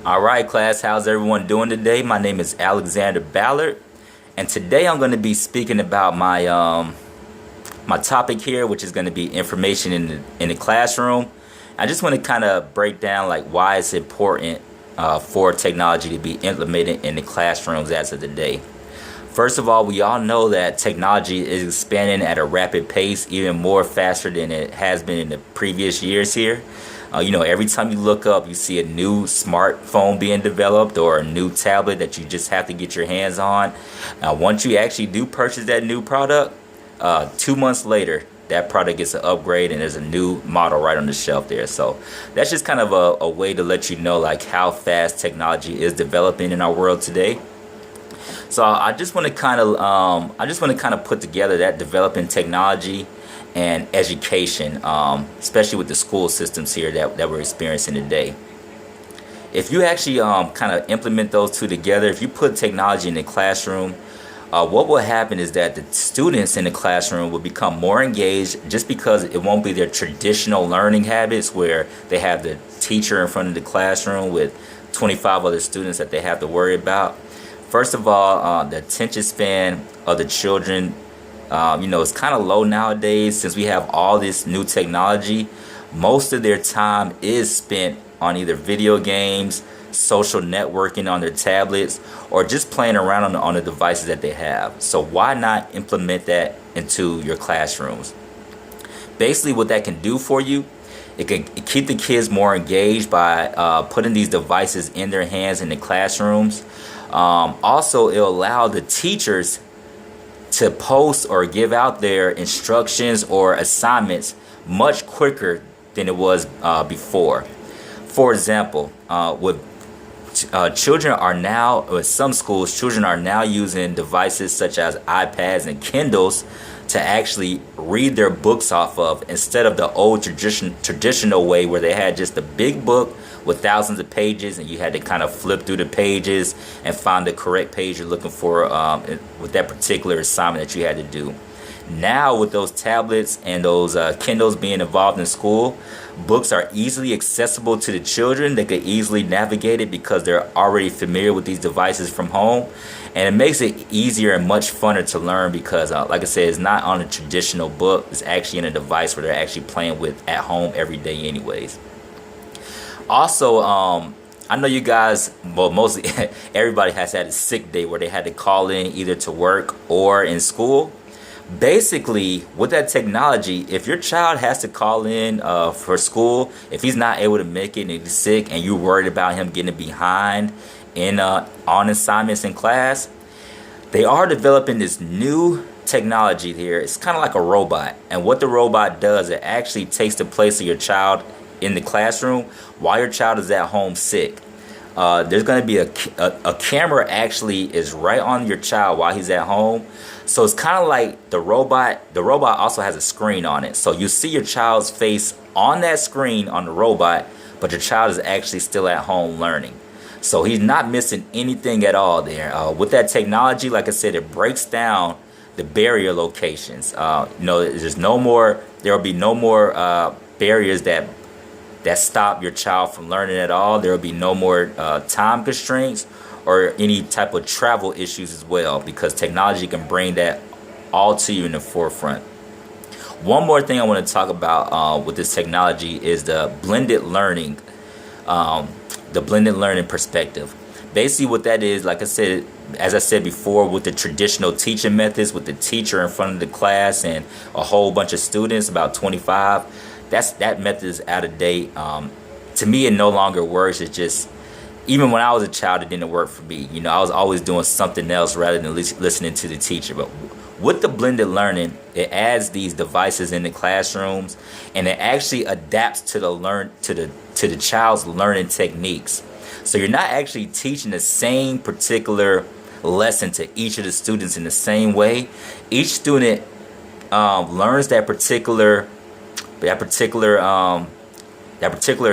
All right, class, how's everyone doing today? My name is Alexander Ballard, and today I'm going to be speaking about my topic here, which is going to be information in the classroom. I just want to kind of break down like why it's important for technology to be implemented in the classrooms as of today. First of all, we all know that technology is expanding at a rapid pace, even more faster than it has been in the previous years here. Every time you look up, you see a new smartphone being developed or a new tablet that you just have to get your hands on. Once you actually do purchase that new product, 2 months later, that product gets an upgrade and there's a new model right on the shelf there. So that's just kind of a way to let you know like how fast technology is developing in our world today. So I just want to kind of put together that developing technology and education, especially with the school systems here that we're experiencing today. If you actually kind of implement those two together, if you put technology in the classroom, what will happen is that the students in the classroom will become more engaged just because it won't be their traditional learning habits where they have the teacher in front of the classroom with 25 other students that they have to worry about. First of all, the attention span of the children it's kind of low nowadays since we have all this new technology. Most of their time is spent on either video games, social networking on their tablets, or just playing around on the devices that they have. So why not implement that into your classrooms? Basically, what that can do for you, it can keep the kids more engaged by putting these devices in their hands in the classrooms. Also, it'll allow the teachers to post or give out their instructions or assignments much quicker than it was before. For example, with some schools, children are now using devices such as iPads and Kindles to actually read their books off of instead of the old traditional way where they had just a big book with thousands of pages and you had to kind of flip through the pages and find the correct page you're looking for with that particular assignment that you had to do. Now with those tablets and those Kindles being involved in school, books are easily accessible to the children. They could easily navigate it because they're already familiar with these devices from home. And it makes it easier and much funner to learn because, like I said, it's not on a traditional book. It's actually in a device where they're actually playing with at home every day anyways. Also, I know you guys, well, mostly everybody has had a sick day where they had to call in either to work or in school. Basically, with that technology, if your child has to call in for school, if he's not able to make it and he's sick and you're worried about him getting behind on assignments in class, they are developing this new technology here. It's kind of like a robot. And what the robot does, it actually takes the place of your child in the classroom while your child is at home sick. There's going to be a camera actually is right on your child while he's at home. So it's kind of like the robot. The robot also has a screen on it. So you see your child's face on that screen on the robot, but your child is actually still at home learning. So he's not missing anything at all there. With that technology, like I said, it breaks down the barrier locations. There will be no more barriers that stop your child from learning at all. There will be no more time constraints or any type of travel issues as well because technology can bring that all to you in the forefront. One more thing I want to talk about with this technology is the blended learning perspective. Basically what that is, like I said, as I said before, with the traditional teaching methods, with the teacher in front of the class and a whole bunch of students, about 25, that method is out of date. To me, it no longer works. It's just, even when I was a child, it didn't work for me. I was always doing something else rather than listening to the teacher. But with the blended learning, it adds these devices in the classrooms, and it actually adapts to the child's learning techniques. So you're not actually teaching the same particular lesson to each of the students in the same way. Each student learns that particular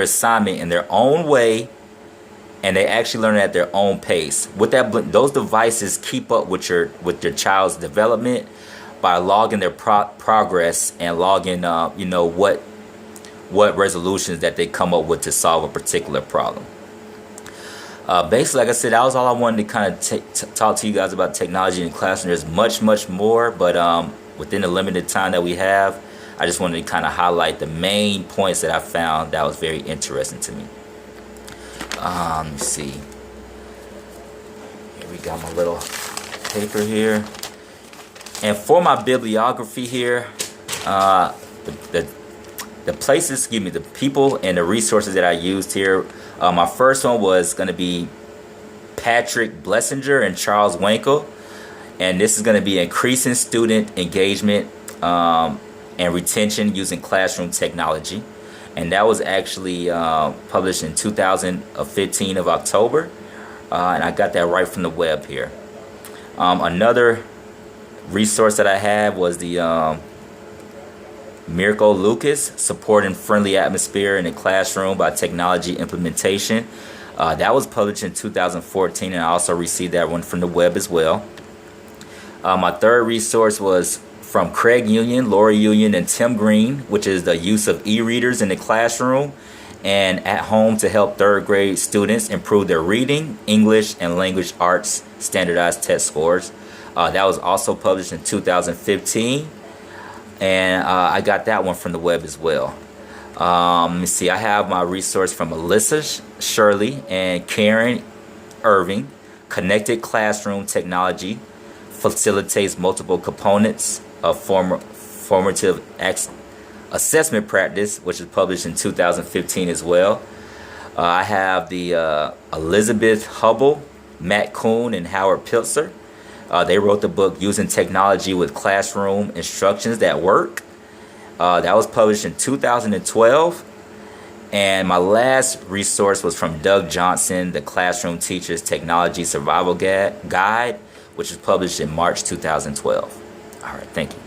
assignment in their own way, and they actually learn it at their own pace. With that, those devices keep up with your child's development by logging their progress and logging what resolutions that they come up with to solve a particular problem. Basically, like I said, that was all I wanted to kind of talk to you guys about technology in the classroom. There's much, much more, but within the limited time that we have, I just wanted to kind of highlight the main points that I found that was very interesting to me. Let me see. Here we got my little paper here. And for my bibliography here, the places, excuse me, the people and the resources that I used here. My first one was going to be Patrick Blessinger and Charles Wankel, and this is going to be increasing student engagement and retention using classroom technology, and that was actually published in 2015 of October, and I got that right from the web here. Another resource that I had was the Mirko Lucas, Supporting Friendly Atmosphere in the Classroom by Technology Implementation. That was published in 2014, and I also received that one from the web as well. My third resource was from Craig Union, Lori Union, and Tim Green, which is the use of e-readers in the classroom and at home to help third grade students improve their reading, English, and language arts standardized test scores. That was also published in 2015. And I got that one from the web as well. Let me see. I have my resource from Alyssa Shirley and Karen Irving. Connected Classroom Technology Facilitates Multiple Components of Formative Assessment Practice, which is published in 2015 as well. I have the Elizabeth Hubble, Matt Kuhn, and Howard Pilzer. They wrote the book Using Technology with Classroom Instructions That Work. That was published in 2012. And my last resource was from Doug Johnson, The Classroom Teacher's Technology Survival Guide, which was published in March 2012. All right, thank you.